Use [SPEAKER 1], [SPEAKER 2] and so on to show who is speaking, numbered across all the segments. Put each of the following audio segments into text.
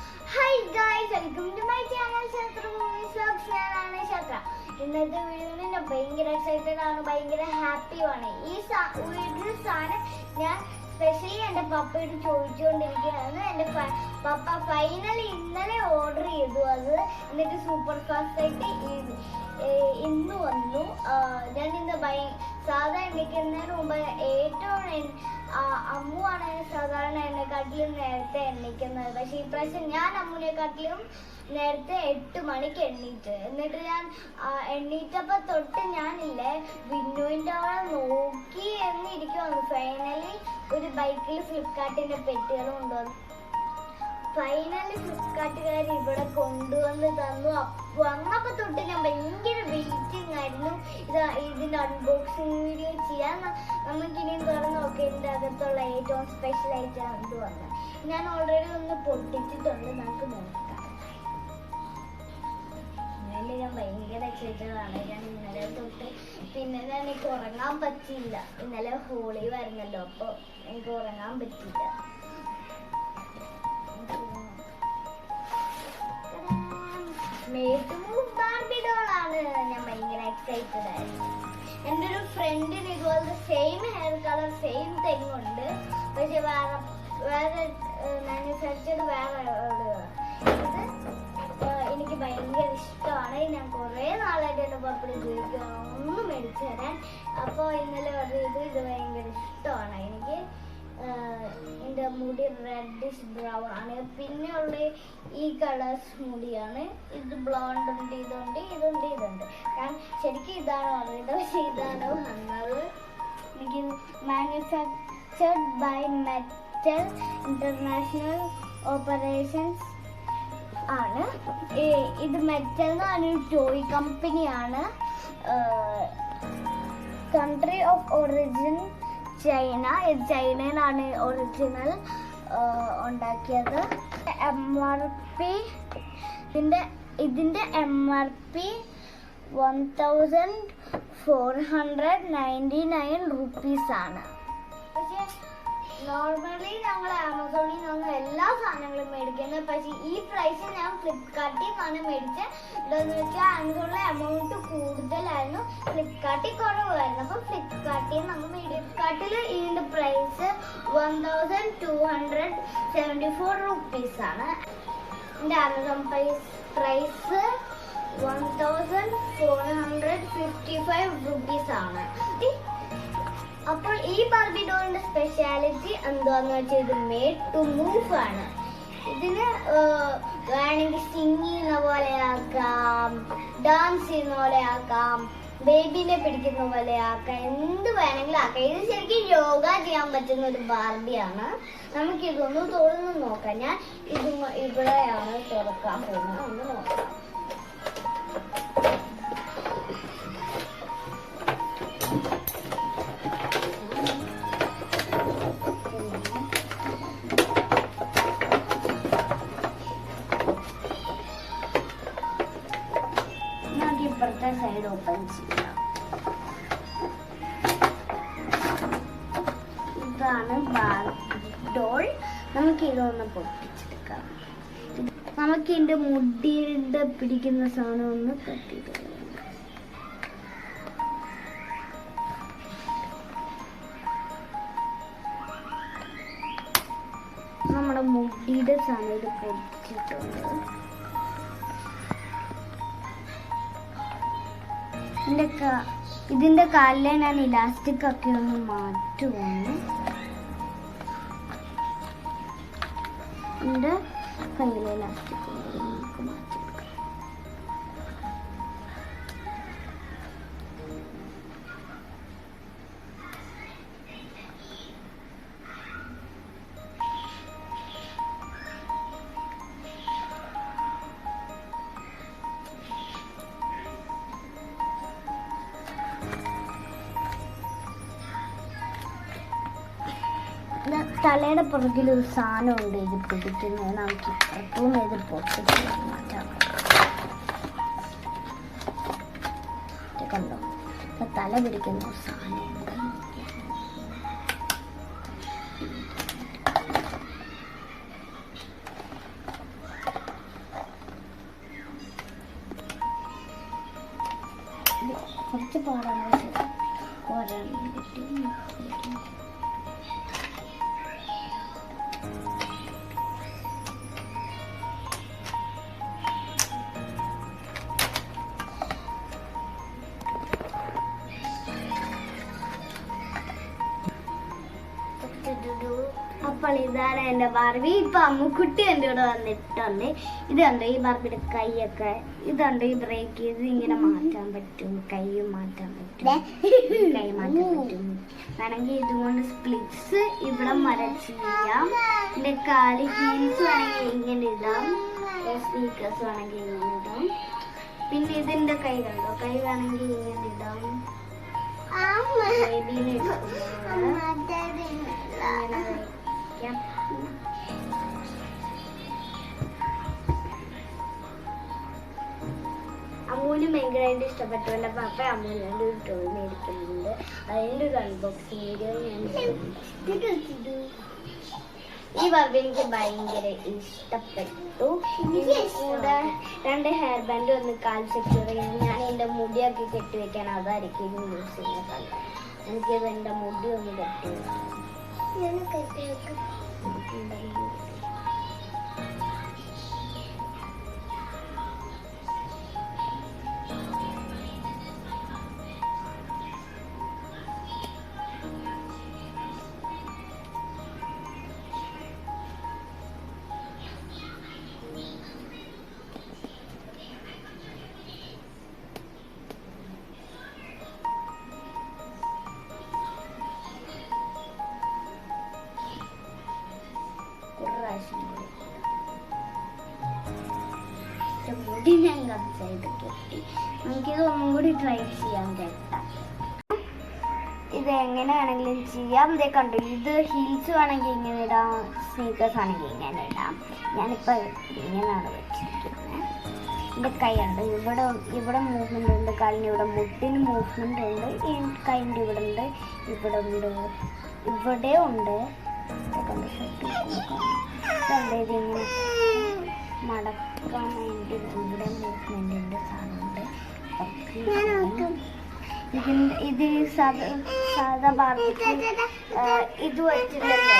[SPEAKER 1] Hi guys, welcome to my channel KshethraBhoomi'sVlogs. I am Kshethra. In this video, I am very excited and very happy. This video especially my papa and papa finally order it super fast അമ്മുവാണ് സാധാരണ എന്നെക്കാട്ടിലും നേരത്തെ എണ്ണിക്കുന്നത്. പക്ഷെ ഈ പ്രാവശ്യം ഞാൻ അമ്മുവിനെക്കാട്ടിലും നേരത്തെ 8 മണിക്ക് എണ്ണീറ്റ്. എന്നിട്ട് ഞാൻ എണ്ണീറ്റപ്പോ തൊട്ട് ഞാനില്ലേ വിന്നുവിന്റെ അവിടെ നോക്കി എന്നിരിക്കുവാണ്. ഫൈനലി ഒരു ബൈക്കിൽ ഫ്ലിപ്കാർട്ടിന്റെ പെട്ടികൾ കൊണ്ടുവന്നു. ഫൈനലി ഫ്ലിപ്കാർട്ടുകാർ ഇവിടെ കൊണ്ടുവന്ന് തന്നു. വന്നപ്പോ തൊട്ട് ഞാൻ ഭയങ്കര വെയിറ്റിംഗ് ആയിരുന്നു ഇതിന്റെ അൺബോക്സിംഗ് വീഡിയോ ചെയ്യാൻ. നമുക്കിനിയും തുറന്ന് നോക്കി ഇതിന്റെ അകത്തുള്ള ഏറ്റവും സ്പെഷ്യൽ ആയിട്ടാണ് ഇത് വന്നത്. ഞാൻ ഓൾറെഡി ഒന്ന് പൊട്ടിച്ചിട്ടുണ്ട്, നമുക്ക് നോക്കാം. ഞാൻ ഭയങ്കര എക്സൈറ്റഡ് ആണ്. ഞാൻ ഇന്നലെ തൊട്ട് പിന്നെ എനിക്ക് ഉറങ്ങാൻ പറ്റിയില്ല. ഇന്നലെ ഹോളി വരുന്നല്ലോ, അപ്പൊ എനിക്ക് ഉറങ്ങാൻ പറ്റില്ല. ബാർബി ഡോളാണ്. ഞാൻ ഭയങ്കര എക്സൈറ്റഡ് ആയിരുന്നു. എൻ്റെ ഒരു ഫ്രണ്ടിന് ഇതുപോലത്തെ സെയിം ഹെയർ കളർ സെയിം തെങ്ങുണ്ട്, പക്ഷെ വേറെ മാനുഫാക്ചർഡ് വേറെ. ഇത് എനിക്ക് ഭയങ്കര ഇഷ്ടമാണ്. ഞാൻ കുറേ നാളായിട്ട് എൻ്റെ പപ്പടി ഉപയോഗിക്കണം ഒന്നും മേടിച്ചു തരാൻ. അപ്പോൾ ഇന്നലെ പറഞ്ഞത് ഇത് ഭയങ്കര ഇഷ്ടമാണ് എനിക്ക്. എൻ്റെ മുടി റെഡിഷ് ബ്രൗൺ ആണ്. പിന്നെ ഉള്ള ഈ കളേഴ്സ് മുടിയാണ്. ഇത് ബ്ലോണ്ട് ഉണ്ട്, ഇതുണ്ട്. ഞാൻ ശരിക്കും ഇതാണ് പറഞ്ഞത്, പക്ഷെ ഇതാണ് വന്നത്. എനിക്ക് manufactured by metal international operations ആണ്. ഇത് മെറ്റൽ എന്ന് പറഞ്ഞൊരു ടോയ് കമ്പനിയാണ്. Country of origin China. ഇത് ചൈനയിലാണ് ഒറിജിനൽ ഉണ്ടാക്കിയത്. ഇതിന്റെ MRP 1499 rupees ആണ്. പക്ഷെ നോർമലി ഞങ്ങൾ ആമസോണിൽ നിന്നൊന്നും എല്ലാ സാധനങ്ങളും മേടിക്കുന്നത്. പക്ഷെ ഈ പ്രൈസ് ഞാൻ ഫ്ലിപ്കാർട്ടിൽ നിന്നാണ് മേടിച്ചത്. എന്താണെന്ന് വെച്ചാൽ ആമസോണിലെ എമൗണ്ട് കൂടുതലായിരുന്നു, ഫ്ലിപ്കാർട്ടിൽ കുറവായിരുന്നു. അപ്പൊ ഫ്ലിപ്കാർട്ടിൽ നമ്മൾ ഫ്ലിപ്കാർട്ടിൽ ഇതിന്റെ പ്രൈസ് 1274 rupees ആണ്. എന്റെ ആമസോൺ പ്രൈസ് 1455 rupees ആണ്. അപ്പോൾ ഈ ബാർബി ഡോളിന്റെ സ്പെഷ്യാലിറ്റി എന്താന്ന് വെച്ചാൽ ഇത് മേഡ് ടു മൂവ് ആണ്. ഇതിന് വേണമെങ്കിൽ സിംഗ് ചെയ്യുന്ന പോലെ ആക്കാം, ഡാൻസ് ചെയ്യുന്ന പോലെ ആക്കാം, ബേബിനെ പിടിക്കുന്ന പോലെ ആക്കാം, എന്ത് വേണമെങ്കിലും ആക്കാം. ഇത് ശരിക്കും യോഗ ചെയ്യാൻ പറ്റുന്ന ഒരു ബാർബിയാണ്. നമുക്കിതൊന്ന് തുറന്ന് നോക്കാം. ഞാൻ ഇത് ഇവിടെയാണ് തുറക്കാൻ പോകുന്നത്. ഒന്ന് നോക്കാം. ഇപ്പുറത്തെ സൈഡ് ഓപ്പൺ ചെയ്യാം. ഇതാണ് ബാർബി ഡോൾ. നമുക്ക് ഇതൊന്ന് പൊട്ടിച്ചെടുക്കാം. നമുക്ക് ഇതിന്റെ മുടിയുടെ പിടിക്കുന്ന സാധനം ഒന്ന് കട്ടിട്ട് നമ്മുടെ മുടിയുടെ സാധനം ഇത് പൊട്ടിച്ചിട്ടുണ്ട്. ഇതിന്റെ കാലിലെ ഞാൻ ഇലാസ്റ്റിക് ഒക്കെ ഒന്ന് മാറ്റുവാണ്. എന്റെ കയ്യിലെ ഇലാസ്റ്റിക് നമുക്ക് മാറ്റിയെടുക്കാം. തലയുടെ പുറകിൽ ഒരു സാധനം ഉണ്ട് ഇത് പിടിക്കുന്നത്. നമുക്ക് ഇപ്പുറത്തും ഇത് പൊട്ടിച്ച് മാറ്റാം. കണ്ടോ, തല പിടിക്കുന്ന ഒരു സാധനമുണ്ട്. കുറച്ച് പാടാണ് അപ്പോൾ ഇതാണ് എൻ്റെ ബാർബി. ഇപ്പൊ അമ്മുക്കുട്ടി എൻ്റെ കൂടെ വന്നിട്ടുണ്ട്. ഇതുണ്ട് ഈ ബാർബിയുടെ കൈയൊക്കെ. ഇതുണ്ട് ഈ ബ്രേക്ക് ചെയ്ത് ഇങ്ങനെ മാറ്റാൻ പറ്റും. കൈയും മാറ്റാൻ പറ്റും. കൈ മാറ്റാൻ പറ്റും. വേണമെങ്കിൽ ഇതുകൊണ്ട് സ്പ്ലിറ്റ്സ് ഇവിടെ മരച്ച് ചെയ്യാം. എൻ്റെ കാല് ഹീൽസ് വേണമെങ്കിൽ ഇങ്ങനെ ഇടാം. സ്നീക്കേഴ്സ് വേണമെങ്കിൽ ഇങ്ങനെ ഇടാം. പിന്നെ ഇതിൻ്റെ കൈ കണ്ടോ, കൈ വേണമെങ്കിൽ ഇങ്ങനെ ഇടാം. അമ്മൂന് ഭയങ്കരമായിട്ട് ഇഷ്ടപ്പെട്ടു. എൻ്റെ പപ്പ അമ്മൂന് വേണ്ടി ഒരു ടോയ് മേടിക്കുന്നുണ്ട്. അതിൻ്റെ ഒരു അൺബോക്സിംഗ് വീഡിയോ ഞാൻ ഈ ബാർബി എനിക്ക് ഭയങ്കര ഇഷ്ടപ്പെട്ടു. കൂടെ 2 ഹെയർ ബാൻഡ് ഒന്ന് കാൽ സെക്യൂർ ചെയ്യാൻ. ഞാൻ എൻ്റെ മുടിയൊക്കെ കെട്ടിവെക്കാൻ അതായിരിക്കും യൂസ് ചെയ്യുന്നത്. എനിക്കത് എൻ്റെ മുടി ഒന്ന് കെട്ടിവെക്കാം. മുടി ഞാൻ കറക്റ്റായിട്ട് കെട്ടി. നമുക്കിത് ഒന്നും കൂടി ട്രൈ ചെയ്യാൻ കേട്ടാ. ഇത് എങ്ങനെ വേണമെങ്കിലും ചെയ്യാം. ഇതേ കണ്ടു. ഇത് ഹീൽസ് വേണമെങ്കിൽ ഇങ്ങനെ ഇടാം. സ്നീക്കേഴ്സ് ആണെങ്കിൽ ഇങ്ങനെ ഇടാം. ഞാനിപ്പോൾ ഇങ്ങനെയാണ് വെച്ചിരിക്കുന്നത്. എൻ്റെ കൈ ഉണ്ട്. ഇവിടെ മൂവ്മെൻ്റ് ഉണ്ട്. കാലിന് ഇവിടെ മുട്ടിന് മൂവ്മെൻ്റ് ഉണ്ട്. ഈ കൈൻ്റെ ഇവിടെ ഉണ്ട്. ഇവിടെ ഉണ്ട്. ഇവിടെ ഉണ്ട്. ഇതിങ്ങനെ മടക്കാൻ വേണ്ടി ഇവിടെ മൂവ്മെൻറ്റിൻ്റെ സാധനമുണ്ട്. ഇത് സാധാ ബാർബിക്ക് ഇത് പറ്റില്ലല്ലോ.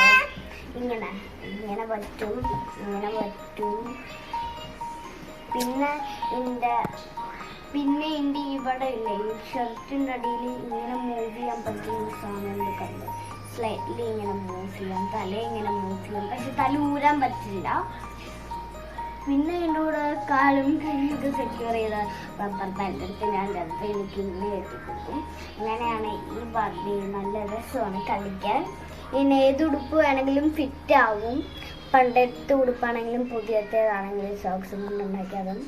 [SPEAKER 1] ഇങ്ങനെ ഇങ്ങനെ പറ്റും, ഇങ്ങനെ പറ്റും. പിന്നെ എൻ്റെ ഇവിടെ ഇല്ലേ, ഈ ഷർട്ടിൻ്റെ അടിയിൽ ഇങ്ങനെ മൂവ് ചെയ്യാൻ പറ്റുന്ന സാധനം കണ്ട് സ്ലൈറ്റ്ലി ഇങ്ങനെ മൂവ് ചെയ്യാം. തല ഇങ്ങനെ മൂവ് ചെയ്യാം. പക്ഷെ തല ഊരാൻ പറ്റില്ല. പിന്നെ എൻ്റെ കൂടെ കാലും കൈയൊക്കെ സെക്യൂർ ചെയ്ത റബ്ബർ ബാൻഡ് എടുത്ത് ഞാൻ ചിലപ്പോൾ എനിക്ക് ഇന്ന് കെട്ടിക്കൊടുക്കും. അങ്ങനെയാണ് ഈ ബാർബി. നല്ല രസമാണ് കളിക്കാൻ. ഇനി ഏത് ഉടുപ്പ് വേണമെങ്കിലും ഫിറ്റ് ആവും. പണ്ടത്തെ ഉടുപ്പാണെങ്കിലും പുതിയത്തേതാണെങ്കിലും സോക്സും കൊണ്ടുണ്ടാക്കിയതും.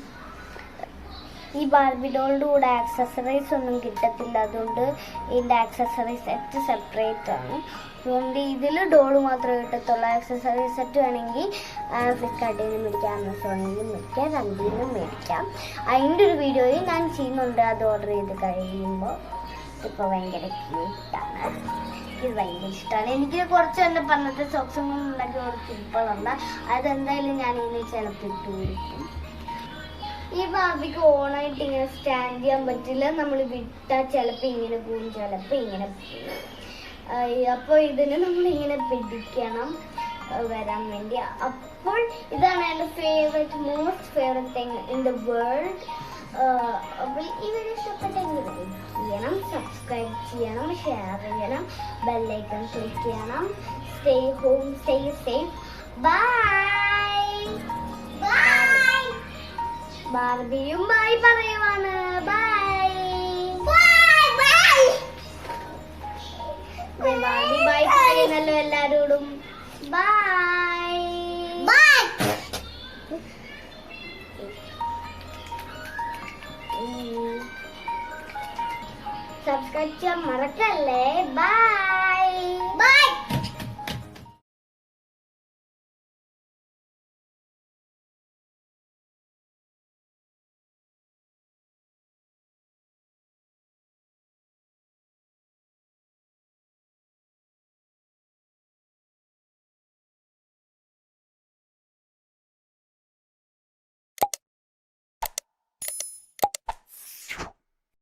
[SPEAKER 1] ഈ ബാർബി ഡോളിൻ്റെ കൂടെ ആക്സസറീസ് ഒന്നും കിട്ടത്തില്ല. അതുകൊണ്ട് ഇതിൻ്റെ ആക്സസറി സെറ്റ് സെപ്പറേറ്റ് ആണ്. അതുകൊണ്ട് ഇതിൽ ഡോള് മാത്രമേ കിട്ടത്തുള്ളൂ. ആക്സസറി സെറ്റ് വേണമെങ്കിൽ ഫ്ലിപ്കാർട്ടിൽ നിന്ന് മേടിക്കാം, ആമസോണിൽ നിന്ന് മേടിക്കാം, രണ്ടിൽ നിന്നും മേടിക്കാം. അതിൻ്റെ ഒരു വീഡിയോയും ഞാൻ ചെയ്യുന്നുണ്ട്. അത് ഓർഡർ ചെയ്ത് കഴിയുമ്പോൾ. ഇപ്പോൾ ഭയങ്കര ക്യൂട്ടാണ്. ഇത് ഭയങ്കര ഇഷ്ടമാണ്. എനിക്ക് കുറച്ച് എൻ്റെ പണ്ടത്തെ സോക്സും ഉണ്ടാക്കി കുറച്ച് ഇപ്പോഴുണ്ട്. അതെന്തായാലും ഞാൻ ഇനി ചിലപ്പോൾ ഇട്ട് കൊടുക്കും. ഈ ബാർബിക്ക് ഓണായിട്ട് ഇങ്ങനെ സ്റ്റാൻഡ് ചെയ്യാൻ പറ്റില്ല. നമ്മൾ വിട്ടാൽ ചിലപ്പോൾ ഇങ്ങനെ പോകും, ചിലപ്പോൾ ഇങ്ങനെ പോകും. അപ്പോൾ ഇതിന് നമ്മളിങ്ങനെ പിടിക്കണം വരാൻ വേണ്ടി. അപ്പോൾ ഇതാണ് എൻ്റെ most favourite thing in the world. അപ്പോൾ ഈ വീഡിയോ ഇഷ്ടപ്പെട്ടെങ്കിൽ ലൈക്ക് ചെയ്യണം, സബ്സ്ക്രൈബ് ചെയ്യണം, ഷെയർ ചെയ്യണം, ബെല്ലൈക്കൺ ക്ലിക്ക് ചെയ്യണം. Stay home, stay safe. Bye bye. ബാർബിയും ബൈ പറയുവാണ്. ബൈ ബാർബി ബൈ പറയുന്നല്ലോ എല്ലാരോടും. Bye by. സബ്സ്ക്രൈബ് ചെയ്യാൻ മറക്കല്ലേ. ബൈ.